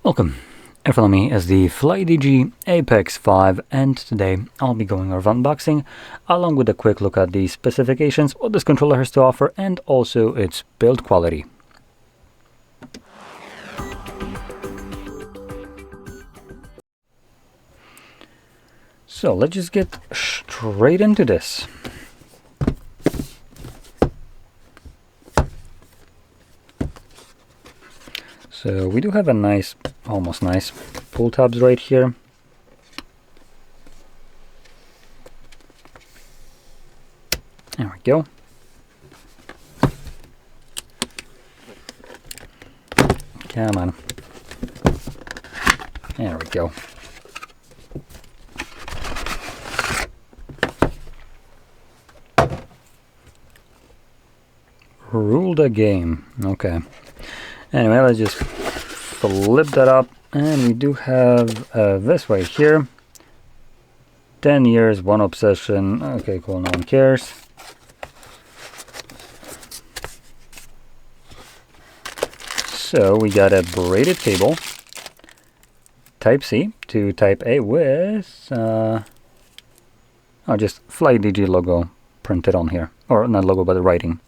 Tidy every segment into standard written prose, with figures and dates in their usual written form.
Welcome, and follow me as the Flydigi Apex 5, and today I'll be going over unboxing along with a quick look at the specifications, what this controller has to offer, and also its build quality. So let's just get straight into this. So we do have a nice, almost nice pull tabs right here. There we go. Come on. There we go. Rule the game. Okay. Anyway, let's just flip that up, and we do have this right here. 10 years, one obsession. Okay, cool, no one cares. So we got a braided cable, Type C to Type A with just Flydigi logo printed on here, or not logo but the writing.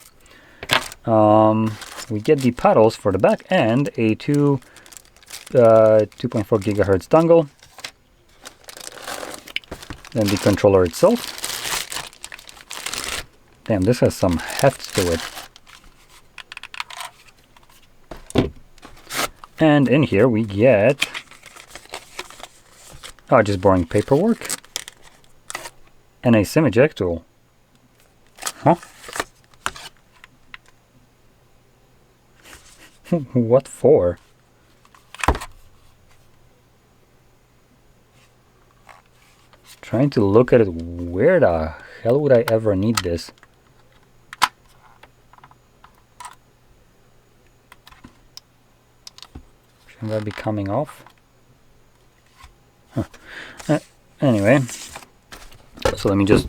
We get the paddles for the back and a 2.4 gigahertz dongle. Then the controller itself. Damn, this has some heft to it. And in here we get just boring paperwork and a semi-jack tool. Huh? What for? Trying to look at it. Where the hell would I ever need this? Shouldn't that be coming off? Huh. Anyway, so let me just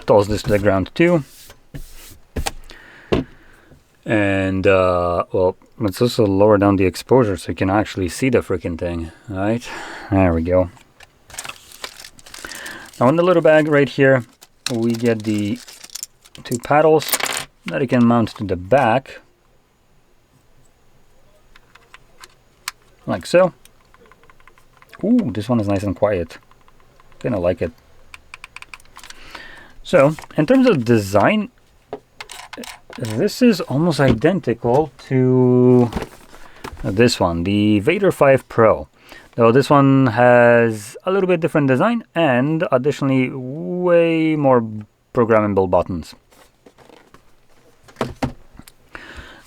toss this to the ground too. And well, let's also lower down the exposure so you can actually see the freaking thing. All right, there we go. Now in the little bag right here, we get the 2 paddles that you can mount to the back, like so. Ooh, this one is nice and quiet. Kinda like it. So in terms of design, this is almost identical to this one, the Vader 5 Pro. Though this one has a little bit different design and additionally way more programmable buttons.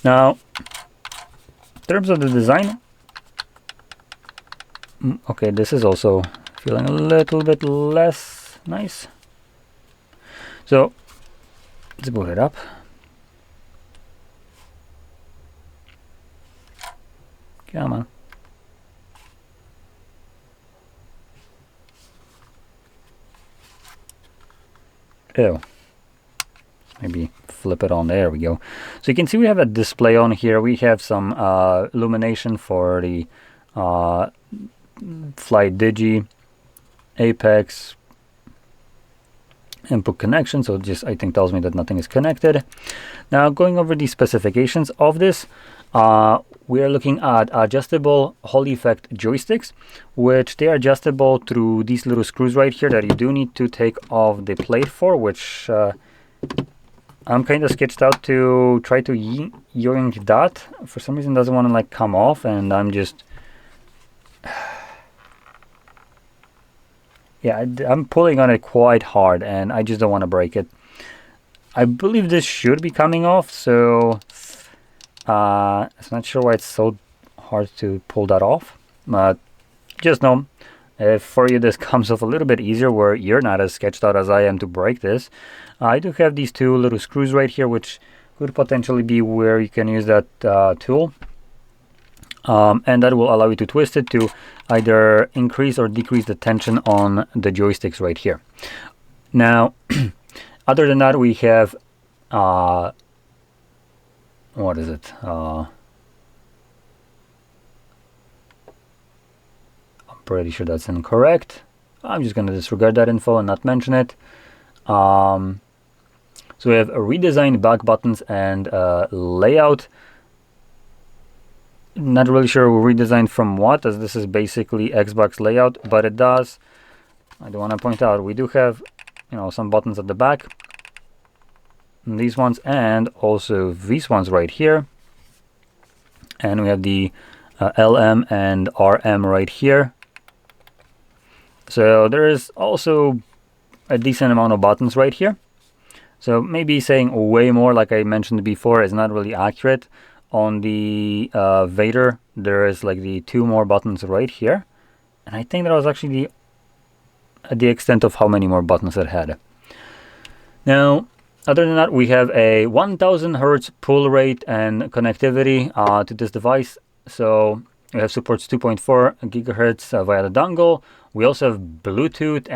Now, in terms of the design, okay, this is also feeling a little bit less nice. So, let's boot it up. Come on. Ew. Maybe flip it on. There we go. So you can see we have a display on here. We have some illumination for the Flydigi Apex input connection. So it just, I think, tells me that nothing is connected. Now going over the specifications of this, we are looking at adjustable Hall effect joysticks, which they are adjustable through these little screws right here that you do need to take off the plate for, which I'm kind of sketched out to try to yoink that. For some reason doesn't want to like come off, and I'm just yeah, I'm pulling on it quite hard and I just don't want to break it. I believe this should be coming off, so I'm not sure why it's so hard to pull that off, but just know if for you this comes off a little bit easier where you're not as sketched out as I am to break this. I do have these 2 little screws right here, which could potentially be where you can use that tool, and that will allow you to twist it to either increase or decrease the tension on the joysticks right here. Now other than that, we have what is it? pretty sure that's incorrect. I'm just going to disregard that info and not mention it. So we have a redesigned back buttons and layout. Not really sure redesigned from what, as this is basically Xbox layout, but it does. I do want to point out we do have, you know, some buttons at the back. And these ones, and also these ones right here. And we have the LM and RM right here. So there is also a decent amount of buttons right here. So maybe saying way more, like I mentioned before, is not really accurate. On the Vader, there is like the 2 more buttons right here. And I think that was actually the extent of how many more buttons it had. Now, other than that, we have a 1000 Hertz pull rate and connectivity to this device. So we have supports 2.4 gigahertz via the dongle. We also have Bluetooth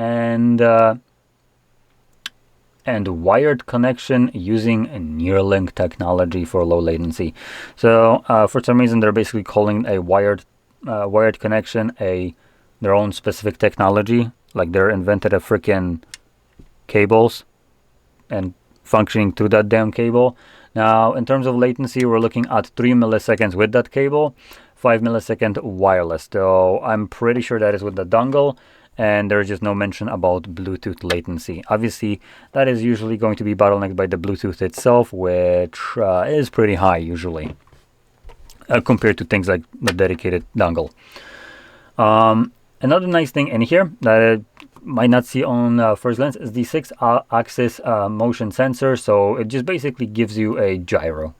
and wired connection using Neuralink technology for low latency. So for some reason, they're basically calling a wired connection their own specific technology. Like they're invented a freaking cables and functioning through that damn cable. Now, in terms of latency, we're looking at 3 milliseconds with that cable, 5 millisecond wireless. So I'm pretty sure that is with the dongle. And there's just no mention about Bluetooth latency. Obviously, that is usually going to be bottlenecked by the Bluetooth itself, which is pretty high usually, compared to things like the dedicated dongle. Another nice thing in here that I might not see on first glance is the 6-axis motion sensor. So it just basically gives you a gyro.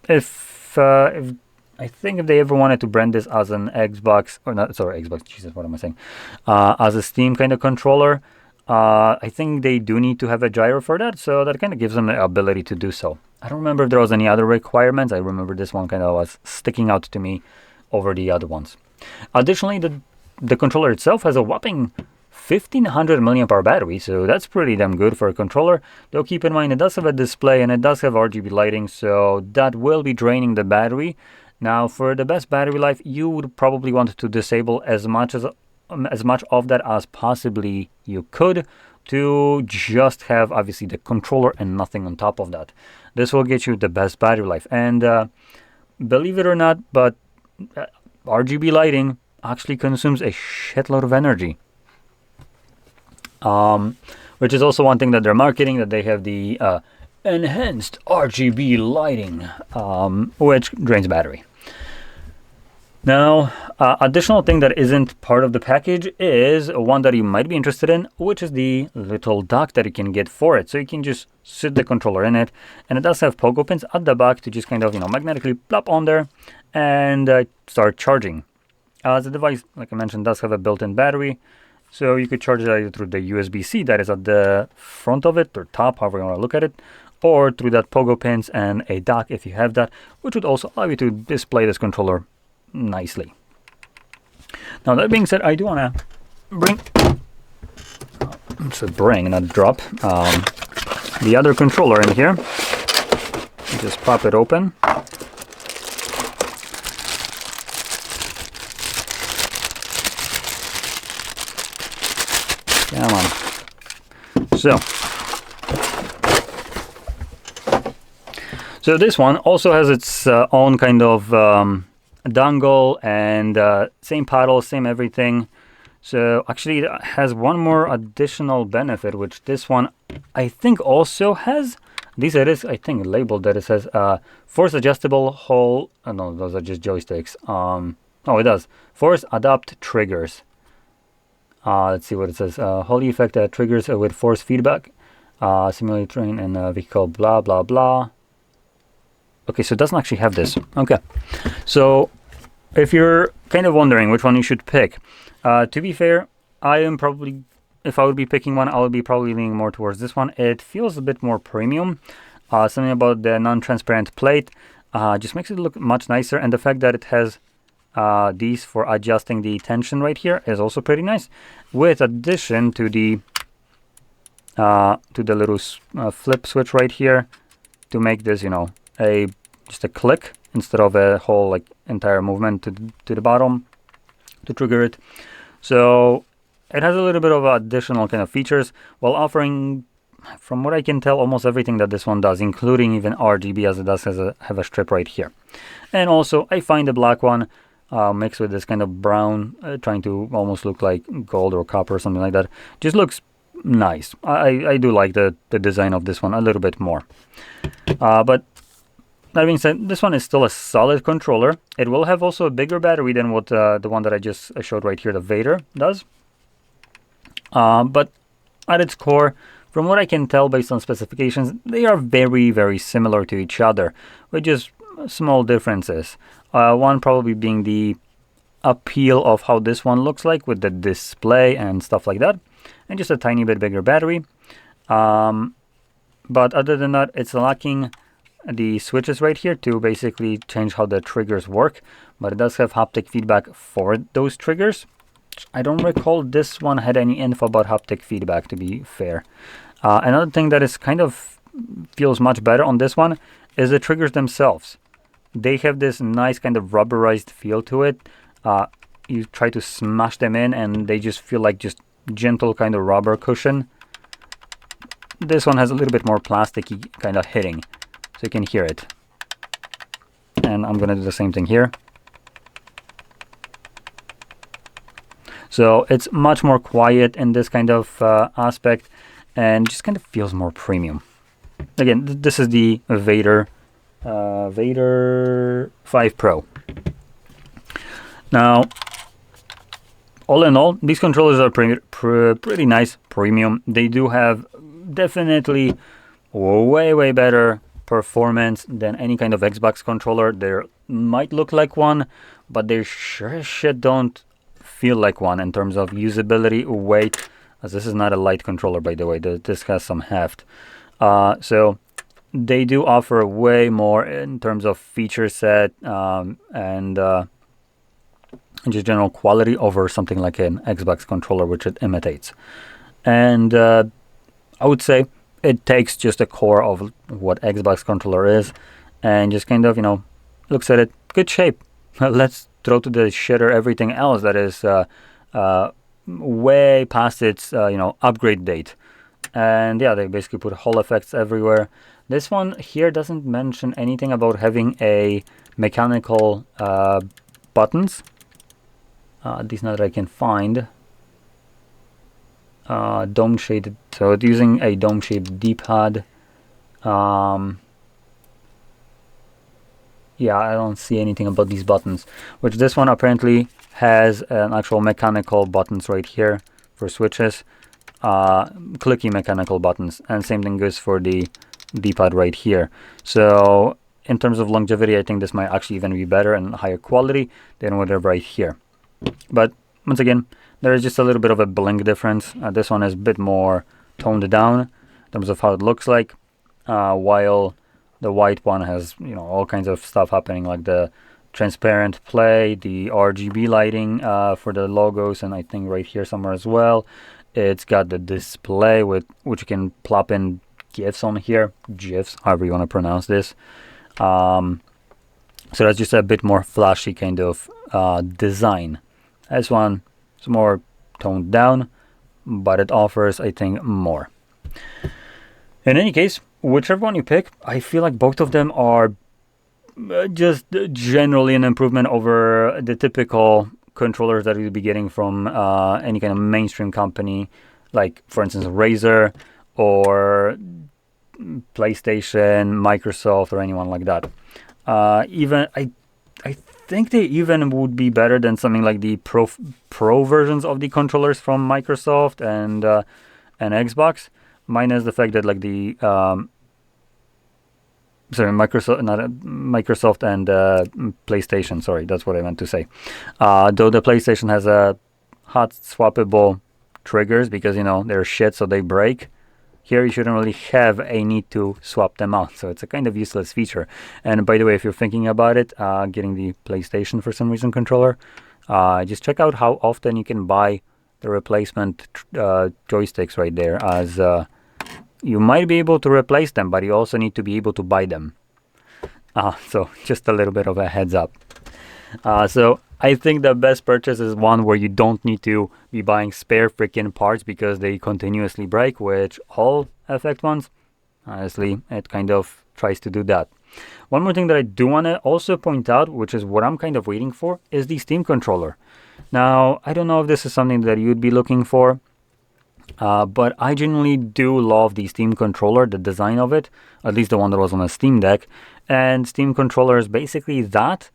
If I think if they ever wanted to brand this as an Xbox, or not, sorry, Xbox, Jesus, what am I saying? As a Steam kind of controller, I think they do need to have a gyro for that, so that kind of gives them the ability to do so. I don't remember if there was any other requirements. I remember this one kind of was sticking out to me over the other ones. Additionally, the controller itself has a whopping 1500 milliamp hour battery, so that's pretty damn good for a controller. Though keep in mind, it does have a display and it does have RGB lighting, so that will be draining the battery. Now, for the best battery life, you would probably want to disable as much of that as possibly you could, to just have obviously the controller and nothing on top of that. This will get you the best battery life. And believe it or not, but RGB lighting actually consumes a shitload of energy. Which is also one thing that they're marketing, that they have the enhanced RGB lighting, which drains battery. Now, additional thing that isn't part of the package is one that you might be interested in, which is the little dock that you can get for it. So you can just sit the controller in it, and it does have pogo pins at the back to just kind of, magnetically plop on there and start charging. The device, like I mentioned, does have a built-in battery, so you could charge it either through the USB-C that is at the front of it, or top, however you want to look at it, or through that pogo pins and a dock if you have that, which would also allow you to display this controller nicely. Now, that being said, I do want to not drop the other controller in here. Just pop it open. Come on. So this one also has its own kind of dongle and same paddle, same everything. So actually it has one more additional benefit, which this one I think also has. These it is, I think, labeled that it says force adjustable hole. No, those are just joysticks. Oh, it does. Force adapt triggers. Let's see what it says. Holy effect triggers with force feedback. Simulate train and vehicle, blah, blah, blah. Okay, so it doesn't actually have this. Okay. So if you're kind of wondering which one you should pick, to be fair, I am probably, if I would be picking one, I would be probably leaning more towards this one. It feels a bit more premium. Something about the non-transparent plate just makes it look much nicer. And the fact that it has these for adjusting the tension right here is also pretty nice, with addition to the little flip switch right here to make this, just a click instead of a whole entire movement to the bottom to trigger it. So it has a little bit of additional kind of features while offering, from what I can tell, almost everything that this one does, including even RGB, as it does have a strip right here. And also, I find the black one mixed with this kind of brown, trying to almost look like gold or copper or something like that, just looks nice. I do like the design of this one a little bit more. But that being said, this one is still a solid controller. It will have also a bigger battery than what the one that I just showed right here, the Vader, does. But at its core, from what I can tell based on specifications, they are very, very similar to each other, with just small differences. One probably being the appeal of how this one looks like with the display and stuff like that, and just a tiny bit bigger battery. But other than that, it's lacking the switches right here to basically change how the triggers work, but it does have haptic feedback for those triggers. I don't recall this one had any info about haptic feedback, to be fair. Another thing that is kind of feels much better on this one is the triggers themselves. They have this nice kind of rubberized feel to it. You try to smash them in and they just feel like just gentle kind of rubber cushion. This one has a little bit more plasticky kind of hitting, so you can hear it. And I'm gonna do the same thing here. So it's much more quiet in this kind of aspect and just kind of feels more premium. Again, this is the Vader 5 Pro. Now, all in all, these controllers are pretty nice, premium. They do have definitely way better performance than any kind of Xbox controller. They might look like one, but they sure as shit don't feel like one in terms of usability, weight, as this is not a light controller, by the way. This has some heft. So they do offer way more in terms of feature set and just general quality over something like an Xbox controller, which it imitates. And I would say it takes just a core of what Xbox controller is and just kind of, you know, looks at it, good shape. Let's throw to the shitter everything else that is way past its upgrade date. And yeah, they basically put Hall effects everywhere. This one here doesn't mention anything about having a mechanical buttons. At least not that I can find. Dome shaded, so it's using a dome shaped D-pad. Yeah, I don't see anything about these buttons, which this one apparently has an actual mechanical buttons right here for switches, clicky mechanical buttons, and same thing goes for the D-pad right here. So in terms of longevity, I think this might actually even be better and higher quality than whatever right here. But once again, there is just a little bit of a blink difference. This one is a bit more toned down in terms of how it looks like, while the white one has, you know, all kinds of stuff happening, like the transparent play, the RGB lighting for the logos, and I think right here somewhere as well. It's got the display with which you can plop in GIFs on here, GIFs, however you want to pronounce this. So that's just a bit more flashy kind of design. This one is more toned down, but it offers, I think, more. In any case, whichever one you pick, I feel like both of them are just generally an improvement over the typical controllers that you'll be getting from any kind of mainstream company, like for instance Razer or PlayStation, Microsoft, or anyone like that. Even I think they even would be better than something like the pro versions of the controllers from Microsoft and Xbox, minus the fact that like the Microsoft and PlayStation. Sorry, that's what I meant to say. Though the PlayStation has a hot swappable triggers because, you know, they're shit, so they break. Here you shouldn't really have a need to swap them out, so it's a kind of useless feature. And by the way, if you're thinking about it, getting the PlayStation for some reason controller, just check out how often you can buy the replacement joysticks right there, as you might be able to replace them, but you also need to be able to buy them. So just a little bit of a heads up. So I think the best purchase is one where you don't need to be buying spare freaking parts because they continuously break, which all FX ones, honestly, it kind of tries to do that. One more thing that I do want to also point out, which is what I'm kind of waiting for, is the Steam controller. Now, I don't know if this is something that you'd be looking for, but I genuinely do love the Steam controller, the design of it, at least the one that was on a Steam Deck. And Steam controller is basically that,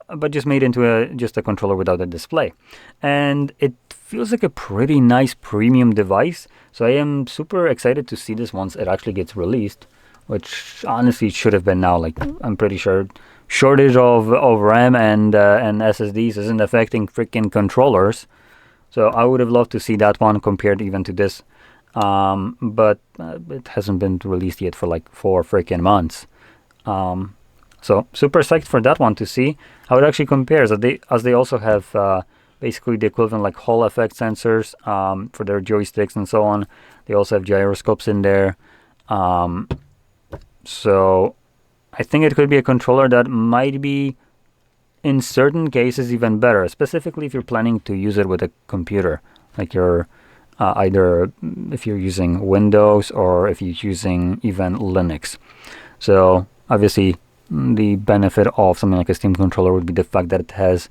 but just made into just a controller without a display. And it feels like a pretty nice premium device. So I am super excited to see this once it actually gets released, which honestly should have been now. Like, I'm pretty sure shortage of RAM and SSDs isn't affecting freaking controllers. So I would have loved to see that one compared even to this. But it hasn't been released yet for like 4 freaking months. So super psyched for that one to see how it actually compares. As they also have basically the equivalent like Hall effect sensors for their joysticks and so on. They also have gyroscopes in there. So I think it could be a controller that might be, in certain cases, even better, specifically if you're planning to use it with a computer, like you're either if you're using Windows or if you're using even Linux. So obviously the benefit of something like a Steam controller would be the fact that it has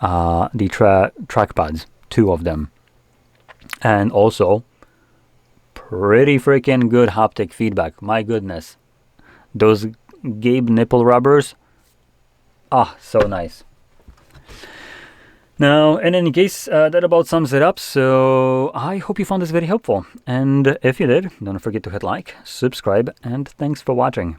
the trackpads, 2 of them, and also pretty freaking good haptic feedback. My goodness, those Gabe nipple rubbers, so nice. Now, in any case, that about sums it up. So I hope you found this very helpful, and if you did, don't forget to hit like, subscribe, and thanks for watching.